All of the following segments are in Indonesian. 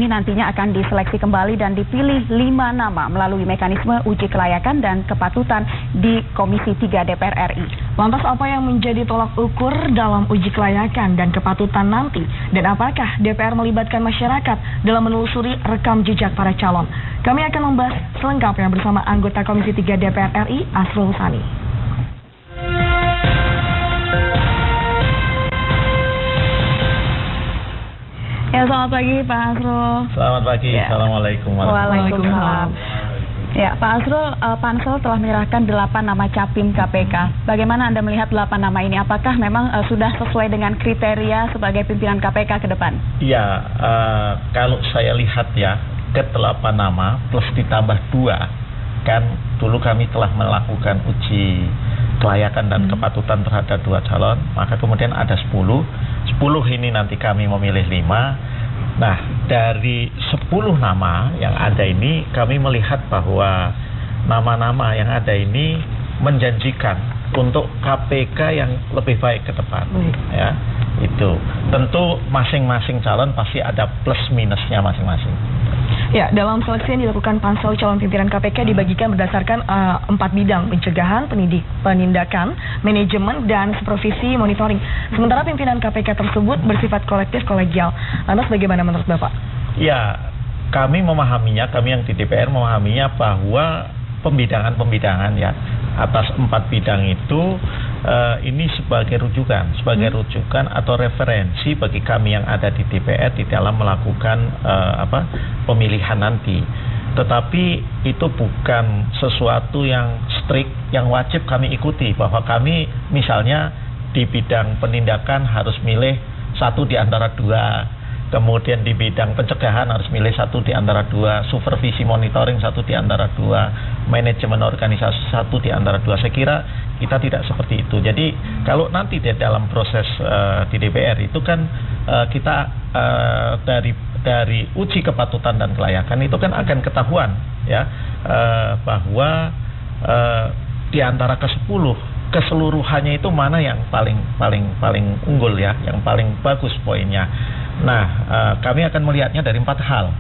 ini nantinya akan diseleksi kembali dan dipilih 5 nama melalui mekanisme uji kelayakan dan kepatutan di Komisi 3 DPR RI. Lantas apa yang menjadi tolak ukur dalam uji kelayakan dan kepatutan nanti? Dan apakah DPR melibatkan masyarakat dalam menelusuri rekam jejak para calon? Kami akan membahas selengkapnya bersama anggota Komisi 3 DPR RI, Asrul Sani. Ya, selamat pagi Pak Asrul. Selamat pagi, ya. Assalamualaikum warahmatullahi wabarakatuh. Ya, Pak Asrul, Pansel telah menyerahkan 8 nama capim KPK. Bagaimana Anda melihat 8 nama ini? Apakah memang sudah sesuai dengan kriteria sebagai pimpinan KPK ke depan? Ya, kalau saya lihat ya, ke-8 nama plus ditambah 2, kan dulu kami telah melakukan uji kelayakan dan kepatutan terhadap 2 calon, maka kemudian ada 10 ini nanti kami memilih 5. Nah, dari 10 nama yang ada ini, kami melihat bahwa nama-nama yang ada ini menjanjikan untuk KPK yang lebih baik ke depan. Ya, itu tentu masing-masing calon pasti ada plus minusnya masing-masing. Ya, dalam seleksi yang dilakukan Pansel calon pimpinan KPK dibagikan berdasarkan 4 bidang: pencegahan, penindakan, manajemen, dan supervisi monitoring. Sementara pimpinan KPK tersebut bersifat kolektif kolegial. Lantas bagaimana menurut Bapak? Ya, kami memahaminya, kami yang di DPR memahaminya bahwa pembidangan ya atas 4 bidang itu ini sebagai rujukan atau referensi bagi kami yang ada di DPR di dalam melakukan pemilihan nanti. Tetapi itu bukan sesuatu yang strict yang wajib kami ikuti, bahwa kami misalnya di bidang penindakan harus milih 1 di antara 2. Kemudian di bidang pencegahan harus milih 1 di antara 2, supervisi monitoring 1 di antara 2, manajemen organisasi 1 di antara 2. Saya kira kita tidak seperti itu. Jadi kalau nanti di dalam proses di DPR itu kan kita dari uji kepatutan dan kelayakan itu kan akan ketahuan ya bahwa di antara ke-10 keseluruhannya itu mana yang paling unggul ya, yang paling bagus poinnya. Nah, kami akan melihatnya dari 4 hal.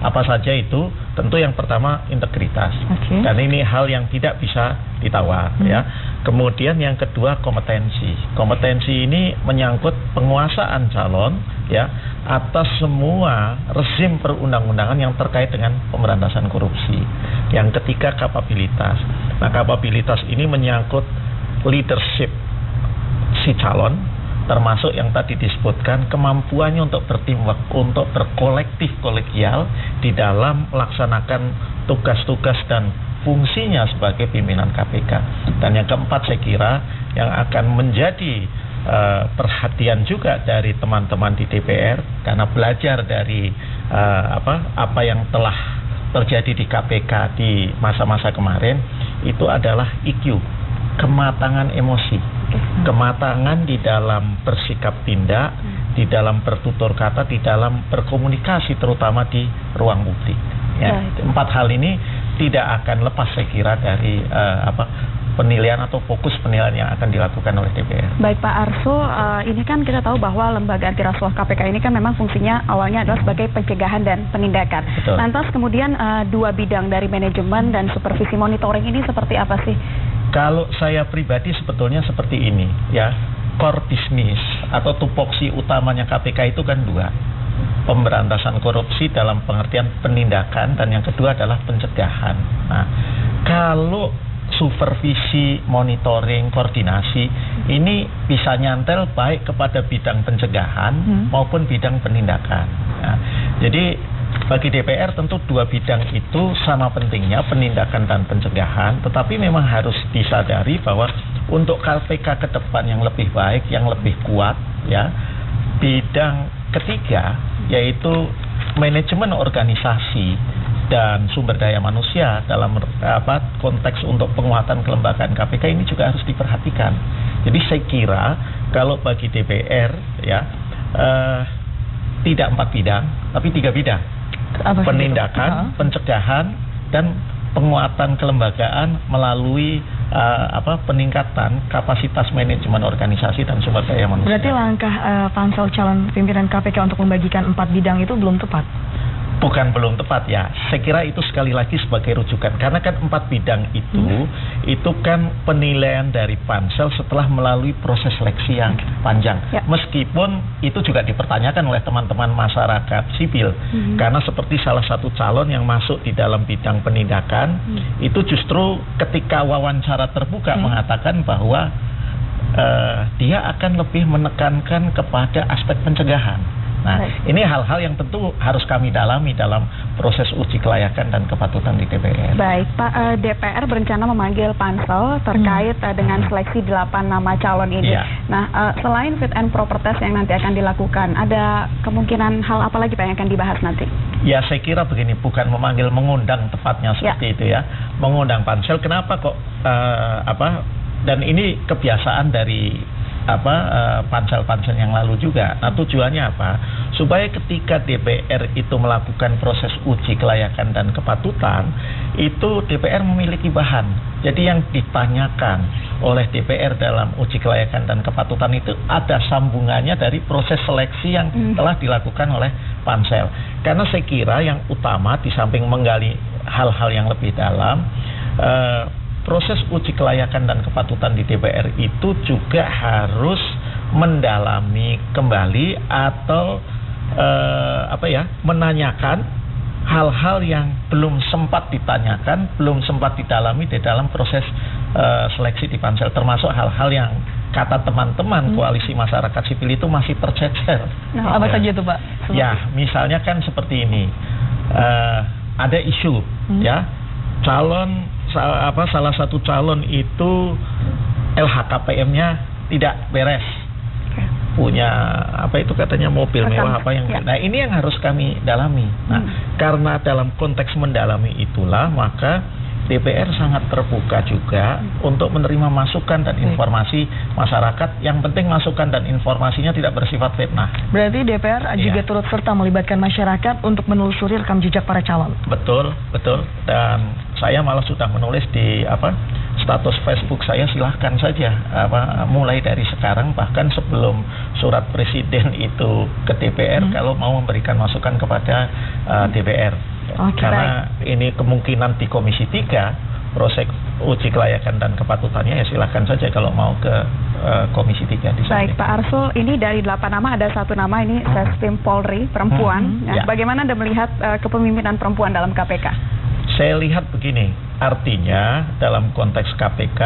Apa saja itu? Tentu yang pertama integritas. Dan ini hal yang tidak bisa ditawar ya. Kemudian yang kedua kompetensi. Kompetensi ini menyangkut penguasaan calon ya atas semua rezim perundang-undangan yang terkait dengan pemberantasan korupsi. Yang ketiga kapabilitas. Nah, kapabilitas ini menyangkut leadership si calon, termasuk yang tadi disebutkan kemampuannya untuk berteamwork, untuk berkolektif kolegial di dalam melaksanakan tugas-tugas dan fungsinya sebagai pimpinan KPK. Dan yang keempat saya kira yang akan menjadi perhatian juga dari teman-teman di DPR, karena belajar dari apa yang telah terjadi di KPK di masa-masa kemarin, itu adalah EQ, kematangan emosi, kematangan di dalam bersikap tindak, di dalam bertutur kata, di dalam berkomunikasi, terutama di ruang publik. Ya, 4 hal ini tidak akan lepas saya kira dari penilaian atau fokus penilaian yang akan dilakukan oleh DPR. Baik Pak Arsul, ini kan kita tahu bahwa lembaga antirasuah KPK ini kan memang fungsinya awalnya adalah sebagai pencegahan dan penindakan. Betul. Lantas kemudian 2 bidang dari manajemen dan supervisi monitoring ini seperti apa sih? Kalau saya pribadi sebetulnya seperti ini ya, core business atau tupoksi utamanya KPK itu kan 2, pemberantasan korupsi dalam pengertian penindakan, dan yang kedua adalah pencegahan. Nah, kalau supervisi, monitoring, koordinasi ini bisa nyantel baik kepada bidang pencegahan maupun bidang penindakan. Nah, jadi bagi DPR tentu 2 bidang itu sama pentingnya, penindakan dan pencegahan, tetapi memang harus disadari bahwa untuk KPK ke depan yang lebih baik, yang lebih kuat ya, bidang ketiga yaitu manajemen organisasi dan sumber daya manusia dalam konteks untuk penguatan kelembagaan KPK ini juga harus diperhatikan. Jadi saya kira kalau bagi DPR ya tidak 4 bidang tapi 3 bidang. Penindakan, pencegahan, dan penguatan kelembagaan melalui peningkatan kapasitas manajemen organisasi dan sumber daya manusia. Berarti langkah Pansel calon pimpinan KPK untuk membagikan 4 bidang itu belum tepat? Bukan belum tepat ya. Saya kira itu sekali lagi sebagai rujukan. Karena kan 4 bidang itu kan penilaian dari pansel setelah melalui proses seleksi yang panjang. Meskipun itu juga dipertanyakan oleh teman-teman masyarakat sipil. Karena seperti salah satu calon yang masuk di dalam bidang penindakan, itu justru ketika wawancara terbuka mengatakan bahwa dia akan lebih menekankan kepada aspek pencegahan. Nah, ini hal-hal yang tentu harus kami dalami dalam proses uji kelayakan dan kepatutan di DPR. Baik, Pak, DPR berencana memanggil pansel terkait dengan seleksi 8 nama calon ini. Nah, selain fit and proper test yang nanti akan dilakukan, ada kemungkinan hal apa lagi Pak yang akan dibahas nanti? Ya, saya kira begini, bukan memanggil, mengundang tepatnya seperti itu ya. Mengundang pansel, kenapa kok dan ini kebiasaan dari pansel-pansel yang lalu juga. Nah, tujuannya apa? Supaya ketika DPR itu melakukan proses uji kelayakan dan kepatutan, itu DPR memiliki bahan. Jadi yang ditanyakan oleh DPR dalam uji kelayakan dan kepatutan itu ada sambungannya dari proses seleksi yang telah dilakukan oleh pansel. Karena saya kira yang utama di samping menggali hal-hal yang lebih dalam, proses uji kelayakan dan kepatutan di DPR itu juga harus mendalami kembali atau menanyakan hal-hal yang belum sempat ditanyakan, belum sempat didalami di dalam proses seleksi di pansel, termasuk hal-hal yang kata teman-teman koalisi masyarakat sipil itu masih tercecer. Apa saja itu Pak? Ya, misalnya kan seperti ini, ada isu ya, salah satu calon itu LHKPM-nya tidak beres, punya katanya mobil mewah Nah, ini yang harus kami dalami. Nah, karena dalam konteks mendalami itulah maka DPR sangat terbuka juga untuk menerima masukan dan informasi masyarakat. Yang penting masukan dan informasinya tidak bersifat fitnah. Berarti DPR juga turut serta melibatkan masyarakat untuk menelusuri rekam jejak para calon. Betul. Dan saya malah sudah menulis di status Facebook saya, silahkan saja mulai dari sekarang, bahkan sebelum surat presiden itu ke DPR, kalau mau memberikan masukan kepada DPR. Karena ini kemungkinan di Komisi 3 proses uji kelayakan dan kepatutannya, ya silahkan saja kalau mau ke Komisi 3 di sana. Baik, Pak Arsul, ini dari 8 nama ada 1 nama ini Sestim Polri perempuan. Bagaimana Anda melihat kepemimpinan perempuan dalam KPK? Saya lihat begini, artinya dalam konteks KPK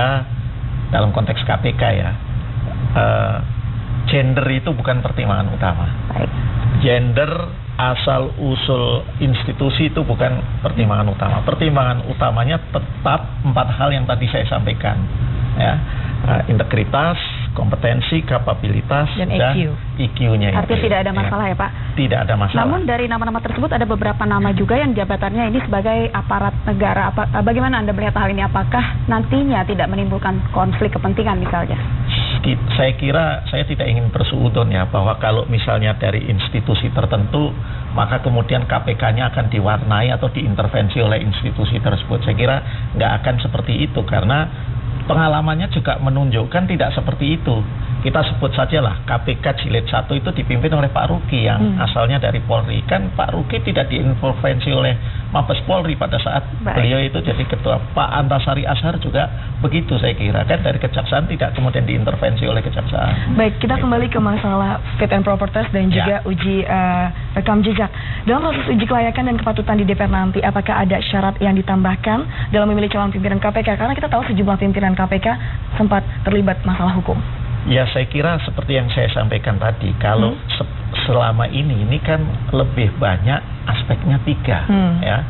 ya, gender itu bukan pertimbangan utama. Baik. Gender, asal usul institusi itu bukan pertimbangan utama. Pertimbangan utamanya tetap 4 hal yang tadi saya sampaikan, ya, integritas, kompetensi, kapabilitas, dan EQ-nya. Artinya tidak ada masalah ya Pak? Tidak ada masalah. Namun dari nama-nama tersebut ada beberapa nama juga yang jabatannya ini sebagai aparat negara. Bagaimana Anda melihat hal ini? Apakah nantinya tidak menimbulkan konflik kepentingan misalnya? Saya kira saya tidak ingin bersuudon ya, bahwa kalau misalnya dari institusi tertentu maka kemudian KPK-nya akan diwarnai atau diintervensi oleh institusi tersebut. Saya kira nggak akan seperti itu, karena pengalamannya juga menunjukkan tidak seperti itu. Kita sebut sajalah KPK Jilid 1 itu dipimpin oleh Pak Ruki yang asalnya dari Polri. Kan Pak Ruki tidak diintervensi oleh Mabes Polri pada saat beliau itu jadi ketua. Pak Antasari Ashar juga begitu, saya kira. Kan dari Kejaksaan tidak kemudian diintervensi oleh Kejaksaan. Baik, kita kembali ke masalah fit and proper test dan juga uji rekam jejak. Dalam proses uji kelayakan dan kepatutan di DPR nanti, apakah ada syarat yang ditambahkan dalam memilih calon pimpinan KPK? Karena kita tahu sejumlah pimpinan KPK sempat terlibat masalah hukum. Ya, saya kira seperti yang saya sampaikan tadi, kalau selama ini kan lebih banyak aspeknya 3 ya.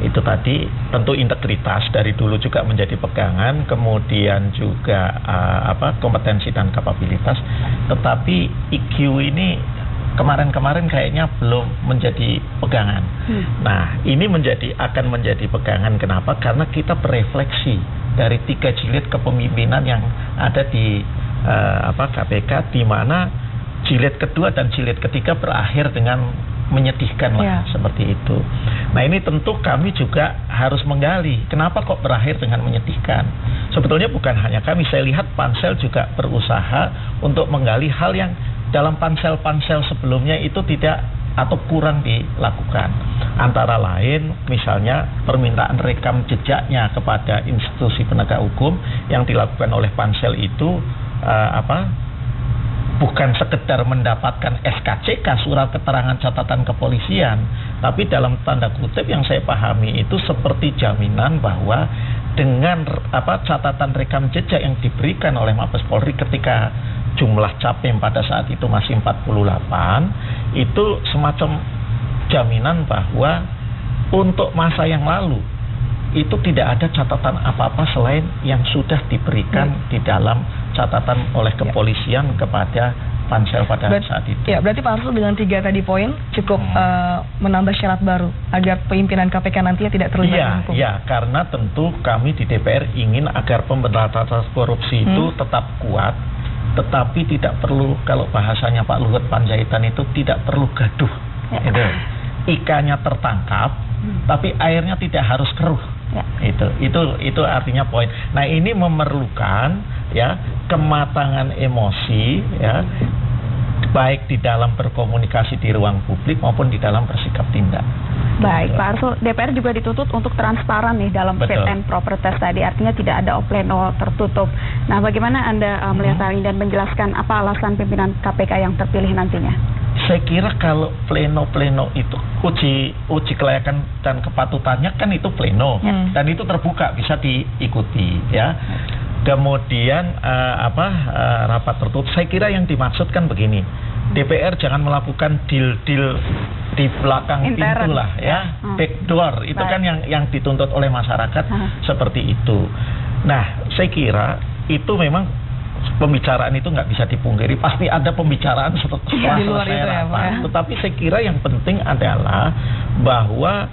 Itu tadi tentu integritas dari dulu juga menjadi pegangan, kemudian juga kompetensi dan kapabilitas, tetapi EQ ini kemarin-kemarin kayaknya belum menjadi pegangan. Nah, ini akan menjadi pegangan. Kenapa? Karena kita berefleksi dari 3 jilid kepemimpinan yang ada di KPK, di mana jilid kedua dan jilid ketiga berakhir dengan menyedihkan lah, seperti itu. Nah, ini tentu kami juga harus menggali kenapa kok berakhir dengan menyedihkan. Sebetulnya bukan hanya kami, saya lihat pansel juga berusaha untuk menggali hal yang dalam pansel-pansel sebelumnya itu tidak atau kurang dilakukan. Antara lain misalnya permintaan rekam jejaknya kepada institusi penegak hukum yang dilakukan oleh Pansel itu bukan sekedar mendapatkan SKCK, surat keterangan catatan kepolisian, tapi dalam tanda kutip yang saya pahami itu seperti jaminan bahwa dengan catatan rekam jejak yang diberikan oleh Mabes Polri ketika jumlah capim pada saat itu masih 48, itu semacam jaminan bahwa untuk masa yang lalu itu tidak ada catatan apa-apa selain yang sudah diberikan di dalam catatan oleh kepolisian kepada Pansel pada saat itu. Ya, berarti Pak Arsul dengan 3 tadi poin cukup menambah syarat baru agar pimpinan KPK nantinya tidak terlibat hukum. Iya, karena tentu kami di DPR ingin agar pemberantasan korupsi itu tetap kuat, tetapi tidak perlu, kalau bahasanya Pak Luhut Panjaitan itu tidak perlu gaduh. Ikannya tertangkap, tapi airnya tidak harus keruh. Itu artinya poin. Nah, ini memerlukan kematangan emosi baik di dalam berkomunikasi di ruang publik maupun di dalam bersikap tindak. Baik, Pak Arsul, DPR juga dituntut untuk transparan nih dalam fit and proper test tadi, artinya tidak ada pleno tertutup. Nah, bagaimana Anda melihat hal ini dan menjelaskan apa alasan pimpinan KPK yang terpilih nantinya? Saya kira kalau pleno itu uji kelayakan dan kepatutannya kan itu pleno dan itu terbuka bisa diikuti Kemudian rapat tertutup. Saya kira yang dimaksudkan begini, DPR jangan melakukan deal-deal di belakang pintu lah backdoor itu kan yang dituntut oleh masyarakat seperti itu. Nah, saya kira itu memang pembicaraan itu nggak bisa dipungkiri, pasti ada pembicaraan setelah selesai rapat. Tetapi saya kira yang penting adalah bahwa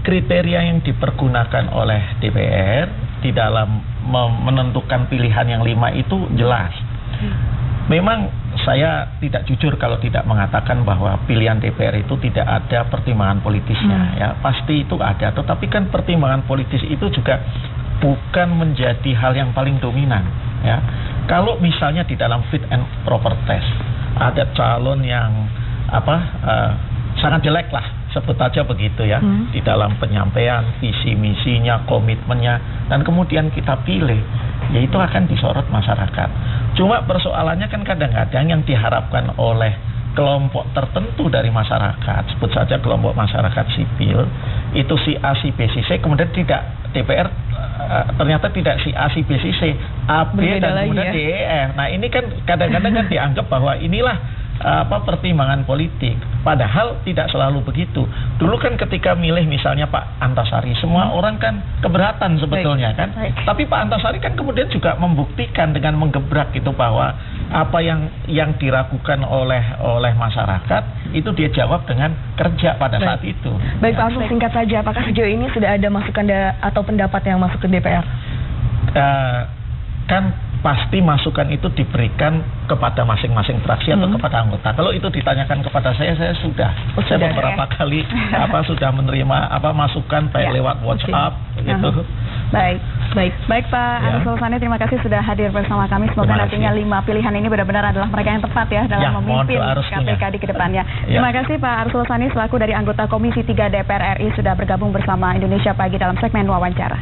kriteria yang dipergunakan oleh DPR di dalam menentukan pilihan yang 5 itu jelas. Memang saya tidak jujur kalau tidak mengatakan bahwa pilihan DPR itu tidak ada pertimbangan politisnya pasti itu ada, tetapi kan pertimbangan politis itu juga bukan menjadi hal yang paling dominan Kalau misalnya di dalam fit and proper test ada calon yang sangat jelek lah, sebut aja begitu di dalam penyampaian visi misinya, komitmennya, dan kemudian kita pilih, ya itu akan disorot masyarakat. Cuma persoalannya kan kadang-kadang yang diharapkan oleh kelompok tertentu dari masyarakat, sebut saja kelompok masyarakat sipil, itu si A, si B, si C, kemudian tidak DPR ternyata tidak si A, si B, si C, A, B, dan kemudian D, E, F. Nah, ini kan kadang-kadang kan dianggap bahwa inilah pertimbangan politik, padahal tidak selalu begitu. Dulu kan ketika milih misalnya Pak Antasari, semua orang kan keberatan sebetulnya kan. Tapi Pak Antasari kan kemudian juga membuktikan dengan menggebrak itu bahwa apa yang diragukan oleh masyarakat itu dia jawab dengan kerja pada saat itu. Baik Pak Arsul, singkat saja, apakah sejauh ini sudah ada masukan atau pendapat yang masuk ke DPR? Kan pasti masukan itu diberikan kepada masing-masing fraksi atau kepada anggota. Kalau itu ditanyakan kepada saya sudah. Saya beberapa kali sudah menerima masukan baik lewat WhatsApp gitu. Baik Pak Arsul Sani, terima kasih sudah hadir bersama kami. Semoga nantinya 5 pilihan ini benar-benar adalah mereka yang tepat dalam memimpin KPK di kedepannya. Terima kasih Pak Arsul Sani selaku dari anggota Komisi 3 DPR RI sudah bergabung bersama Indonesia Pagi dalam segmen wawancara.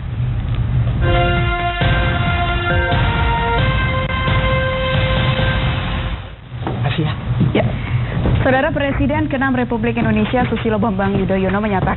Saudara Presiden ke-6 Republik Indonesia Susilo Bambang Yudhoyono menyatakan